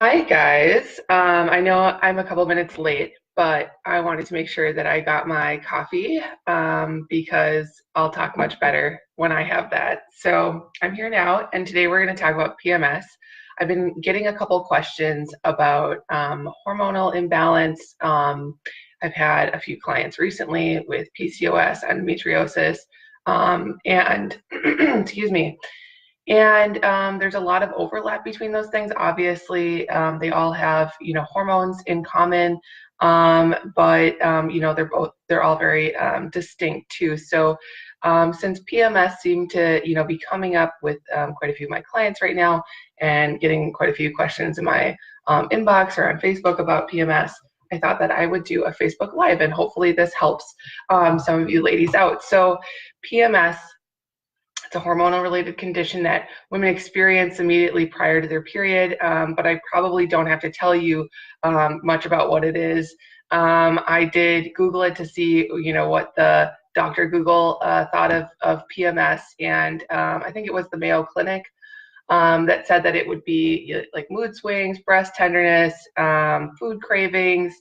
Hi guys. I know I'm a couple minutes late, but I wanted to make sure that I got my coffee because I'll talk much better when I have that. So I'm here now, and today we're going to talk about PMS. I've been getting a couple questions about hormonal imbalance. I've had a few clients recently with PCOS, endometriosis, and excuse me. And there's a lot of overlap between those things. Obviously, they all have, hormones in common, but they're all very distinct too. So since PMS seemed to, be coming up with quite a few of my clients right now and getting quite a few questions in my inbox or on Facebook about PMS, I thought that I would do a Facebook Live, and hopefully this helps some of you ladies out. So PMS, it's a hormonal related condition that women experience immediately prior to their period, but I probably don't have to tell you much about what it is. I did Google it to see, what the Dr. Google thought of PMS, and I think it was the Mayo Clinic that said that it would be like mood swings, breast tenderness, food cravings,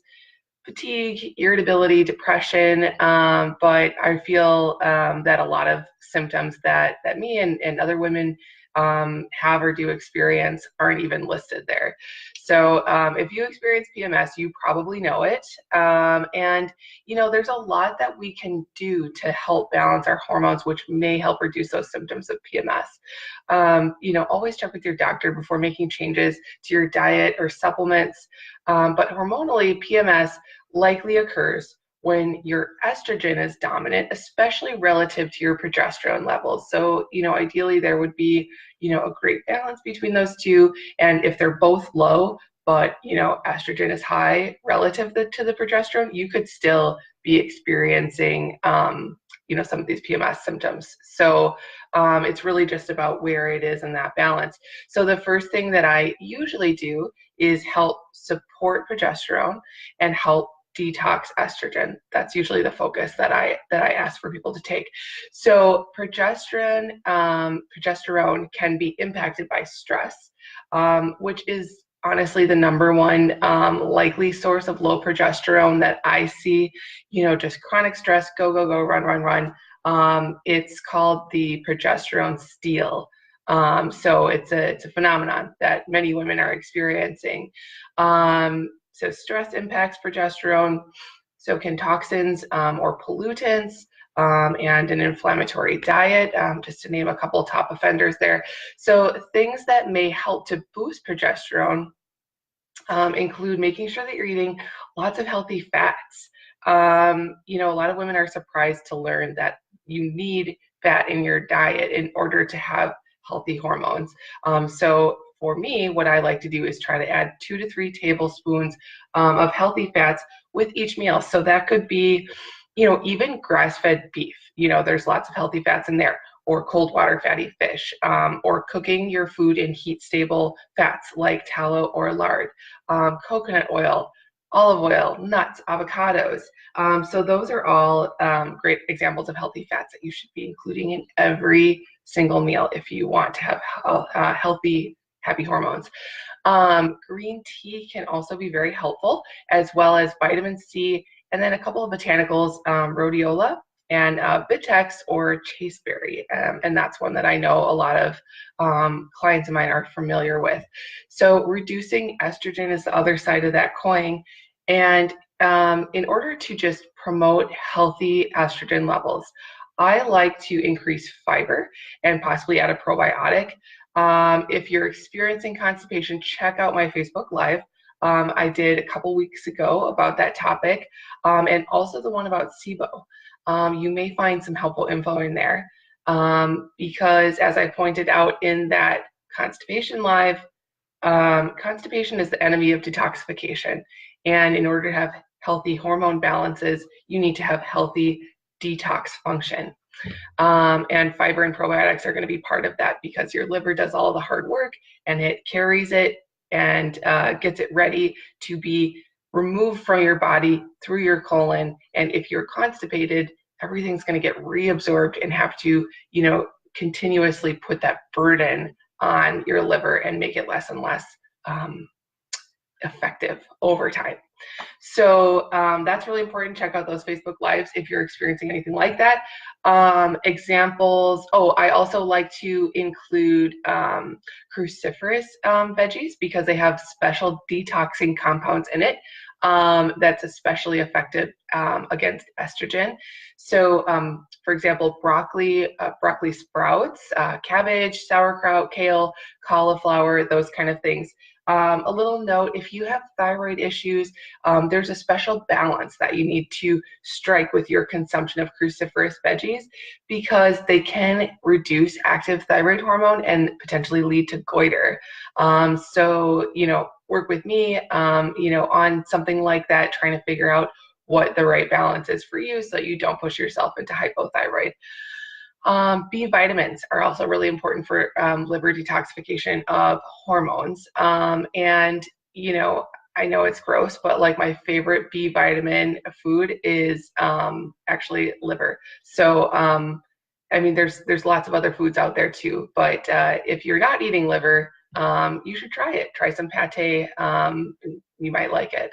fatigue, irritability, depression, but I feel that a lot of symptoms that me and other women have or do experience aren't even listed there. So if you experience PMS, you probably know it. And, there's a lot that we can do to help balance our hormones, which may help reduce those symptoms of PMS. Always check with your doctor before making changes to your diet or supplements. But hormonally, PMS likely occurs when your estrogen is dominant, especially relative to your progesterone levels. So, ideally there would be, a great balance between those two. And if they're both low, but, estrogen is high relative to the progesterone, you could still be experiencing, some of these PMS symptoms. So it's really just about where it is in that balance. So the first thing that I usually do is help support progesterone and help detox estrogen. That's usually the focus that I ask for people to take. So progesterone can be impacted by stress, which is honestly the number one likely source of low progesterone that I see. Just chronic stress, go, run, run, run. It's called the progesterone steal. So it's a phenomenon that many women are experiencing. So stress impacts progesterone. So can toxins or pollutants and an inflammatory diet, just to name a couple top offenders there. So things that may help to boost progesterone include making sure that you're eating lots of healthy fats. A lot of women are surprised to learn that you need fat in your diet in order to have healthy hormones. So for me, what I like to do is try to add 2 to 3 tablespoons of healthy fats with each meal. So that could be, even grass-fed beef. There's lots of healthy fats in there, or cold water fatty fish, or cooking your food in heat-stable fats like tallow or lard, coconut oil, olive oil, nuts, avocados. So those are all great examples of healthy fats that you should be including in every single meal if you want to have healthy, happy hormones. Green tea can also be very helpful, as well as vitamin C, and then a couple of botanicals, rhodiola and Vitex or chaseberry. And that's one that I know a lot of clients of mine are familiar with. So reducing estrogen is the other side of that coin. And in order to just promote healthy estrogen levels, I like to increase fiber and possibly add a probiotic. If you're experiencing constipation, check out my Facebook Live. I did a couple weeks ago about that topic, and also the one about SIBO. You may find some helpful info in there, because as I pointed out in that constipation live, constipation is the enemy of detoxification. And in order to have healthy hormone balances, you need to have healthy detox function. And fiber and probiotics are going to be part of that, because your liver does all the hard work and it carries it and gets it ready to be removed from your body through your colon. And if you're constipated, everything's going to get reabsorbed and have to, continuously put that burden on your liver and make it less and less effective over time. So that's really important. Check out those Facebook Lives if you're experiencing anything like that. Examples. Oh, I also like to include cruciferous veggies because they have special detoxing compounds in it that's especially effective against estrogen. So, for example, broccoli sprouts, cabbage, sauerkraut, kale, cauliflower, those kind of things. A little note, if you have thyroid issues, there's a special balance that you need to strike with your consumption of cruciferous veggies because they can reduce active thyroid hormone and potentially lead to goiter. So, work with me, on something like that, trying to figure out what the right balance is for you so that you don't push yourself into hypothyroid. B vitamins are also really important for liver detoxification of hormones. And, I know it's gross, but like my favorite B vitamin food is actually liver. So, there's lots of other foods out there too, but if you're not eating liver, you should try it. Try some pate. You might like it.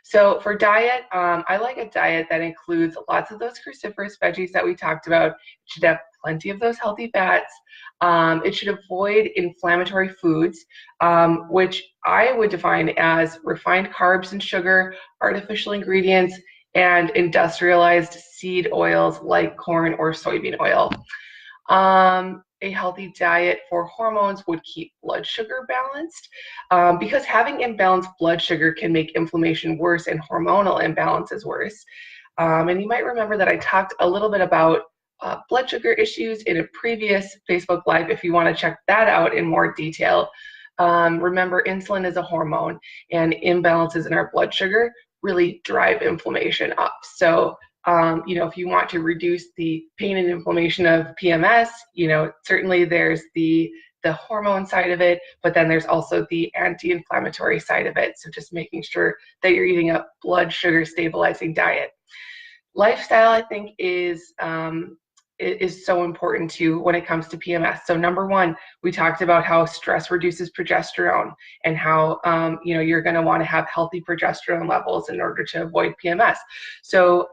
So for diet, I like a diet that includes lots of those cruciferous veggies that we talked about. It should have plenty of those healthy fats. It should avoid inflammatory foods, which I would define as refined carbs and sugar, artificial ingredients, and industrialized seed oils like corn or soybean oil. A healthy diet for hormones would keep blood sugar balanced because having imbalanced blood sugar can make inflammation worse and hormonal imbalances worse. And you might remember that I talked a little bit about blood sugar issues in a previous Facebook Live if you want to check that out in more detail. Remember, insulin is a hormone, and imbalances in our blood sugar really drive inflammation up. So if you want to reduce the pain and inflammation of PMS, certainly there's the hormone side of it, but then there's also the anti-inflammatory side of it. So just making sure that you're eating a blood sugar stabilizing diet. Lifestyle, I think, is so important too when it comes to PMS. So number one, we talked about how stress reduces progesterone and how you're going to want to have healthy progesterone levels in order to avoid PMS. So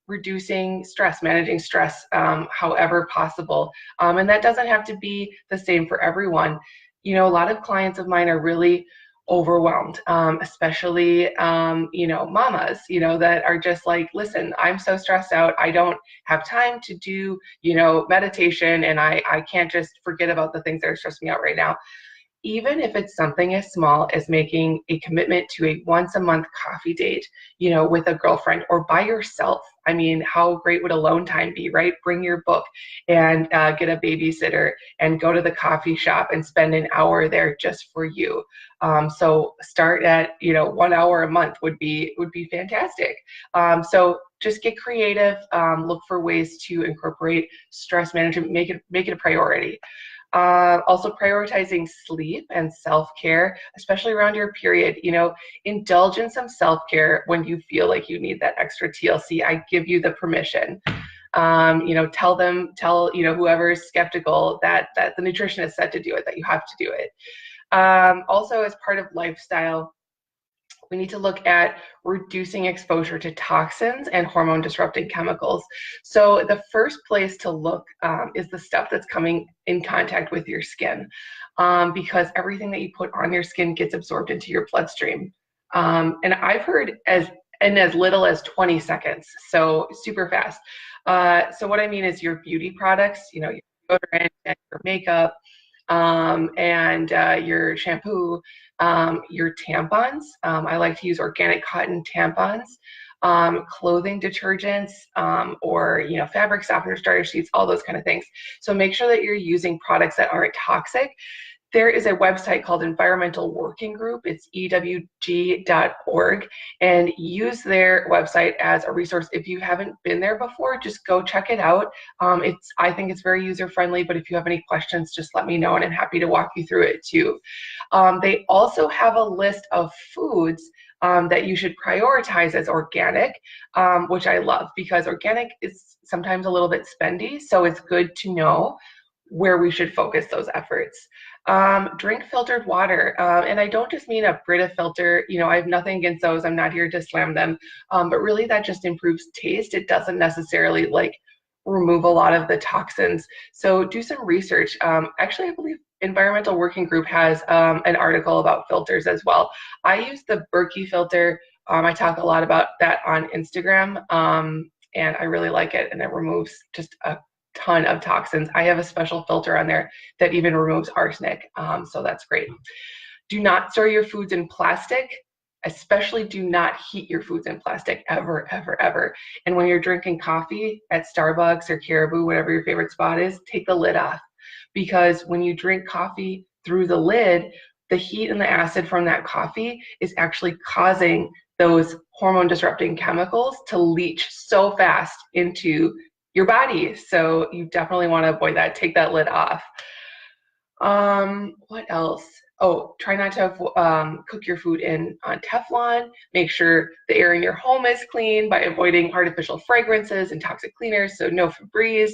reducing stress, managing stress however possible. And that doesn't have to be the same for everyone. A lot of clients of mine are really overwhelmed, especially, mamas, that are just like, listen, I'm so stressed out. I don't have time to do, meditation, and I can't just forget about the things that are stressing me out right now. Even if it's something as small as making a commitment to a once a month coffee date, with a girlfriend or by yourself. I mean, how great would alone time be, right? Bring your book and get a babysitter and go to the coffee shop and spend an hour there just for you. So start at, 1 hour a month would be fantastic. So just get creative, look for ways to incorporate stress management, make it a priority. Also prioritizing sleep and self-care, especially around your period. Indulge in some self-care when you feel like you need that extra TLC. I give you the permission. Tell whoever's skeptical that the nutritionist said to do it, that you have to do it. Also, as part of lifestyle, we need to look at reducing exposure to toxins and hormone disrupting chemicals. So the first place to look is the stuff that's coming in contact with your skin, because everything that you put on your skin gets absorbed into your bloodstream. And I've heard as little as 20 seconds, so super fast. So what I mean is your beauty products, your deodorant and your makeup, and your shampoo, your tampons. I like to use organic cotton tampons, clothing detergents, or fabric softeners, dryer sheets, all those kind of things. So make sure that you're using products that aren't toxic. There is a website called Environmental Working Group. It's ewg.org, and use their website as a resource. If you haven't been there before, just go check it out. I think it's very user-friendly, but if you have any questions, just let me know, and I'm happy to walk you through it too. They also have a list of foods that you should prioritize as organic, which I love because organic is sometimes a little bit spendy, so it's good to know where we should focus those efforts. Drink filtered water. And I don't just mean a Brita filter. I have nothing against those. I'm not here to slam them. But really that just improves taste. It doesn't necessarily like remove a lot of the toxins. So do some research. Actually, I believe Environmental Working Group has an article about filters as well. I use the Berkey filter. I talk a lot about that on Instagram, and I really like it, and it removes just a ton of toxins. I have a special filter on there that even removes arsenic, so that's great. Do not store your foods in plastic. Especially do not heat your foods in plastic ever, ever, ever. And when you're drinking coffee at Starbucks or Caribou, whatever your favorite spot is, take the lid off. Because when you drink coffee through the lid, the heat and the acid from that coffee is actually causing those hormone disrupting chemicals to leach so fast into your body. So you definitely want to avoid that. Take that lid off. What else? Oh, try not to cook your food on Teflon. Make sure the air in your home is clean by avoiding artificial fragrances and toxic cleaners, so no Febreze.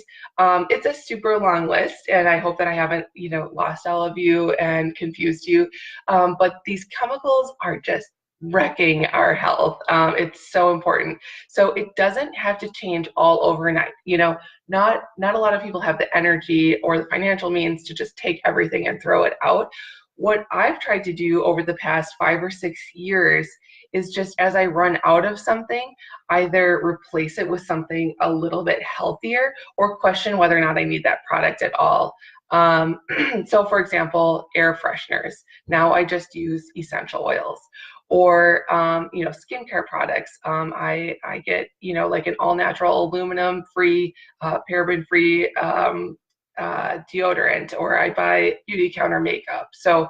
It's a super long list, and I hope that I haven't, lost all of you and confused you. But these chemicals are just wrecking our health. It's so important. So it doesn't have to change all overnight. Not a lot of people have the energy or the financial means to just take everything and throw it out. What I've tried to do over the past 5 or 6 years is just as I run out of something, either replace it with something a little bit healthier or question whether or not I need that product at all. So for example, air fresheners. Now I just use essential oils. Or skincare products. I get like an all natural aluminum free, paraben free deodorant, or I buy beauty counter makeup. So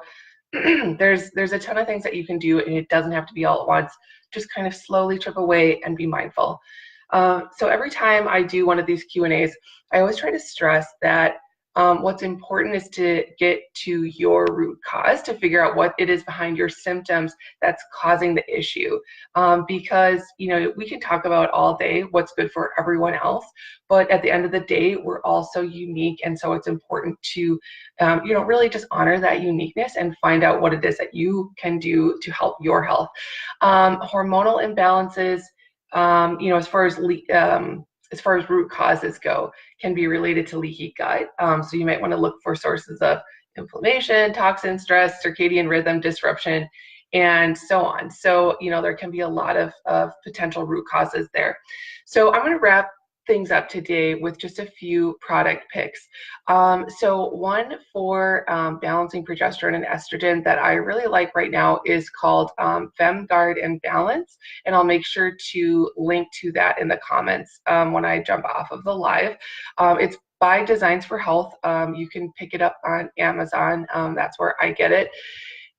there's a ton of things that you can do, and it doesn't have to be all at once. Just kind of slowly chip away and be mindful. So every time I do one of these Q&As, I always try to stress that what's important is to get to your root cause, to figure out what it is behind your symptoms that's causing the issue. Because, we can talk about all day what's good for everyone else, but at the end of the day, we're all so unique. And so it's important to, really just honor that uniqueness and find out what it is that you can do to help your health. Hormonal imbalances, as far as root causes go, can be related to leaky gut. So you might want to look for sources of inflammation, toxin, stress, circadian rhythm disruption, and so on. So, there can be a lot of potential root causes there. So I'm going to wrap things up today with just a few product picks. So one for balancing progesterone and estrogen that I really like right now is called FemGuard and Balance, and I'll make sure to link to that in the comments when I jump off of the live. It's by Designs for Health. You can pick it up on Amazon. That's where I get it.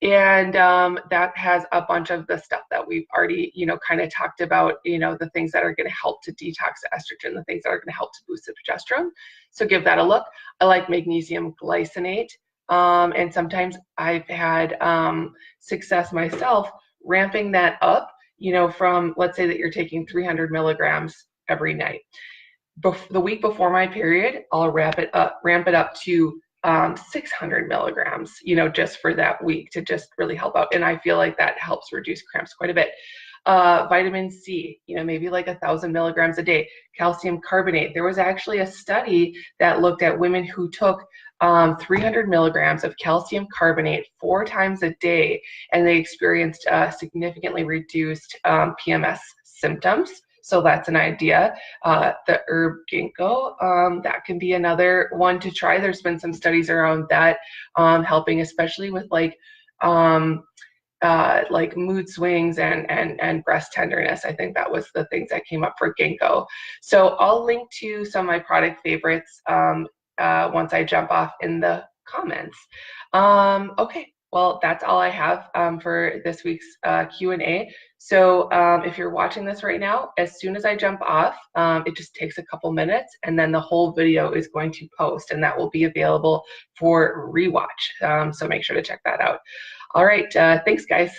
And that has a bunch of the stuff that we've already, kind of talked about, the things that are going to help to detox the estrogen, the things that are going to help to boost the progesterone. So give that a look. I like magnesium glycinate. And sometimes I've had success myself ramping that up, from, let's say that you're taking 300 milligrams every night. The week before my period, I'll ramp it up to 600 milligrams, just for that week to just really help out. And I feel like that helps reduce cramps quite a bit. Vitamin C, maybe like 1,000 milligrams a day. Calcium carbonate. There was actually a study that looked at women who took 300 milligrams of calcium carbonate 4 times a day, and they experienced significantly reduced PMS symptoms. So that's an idea. The herb ginkgo, that can be another one to try. There's been some studies around that helping, especially with like mood swings and breast tenderness. I think that was the things that came up for ginkgo. So I'll link to some of my product favorites once I jump off in the comments. Okay. Well, that's all I have for this week's Q&A. So if you're watching this right now, as soon as I jump off, it just takes a couple minutes, and then the whole video is going to post, and that will be available for rewatch. So make sure to check that out. All right. Thanks, guys.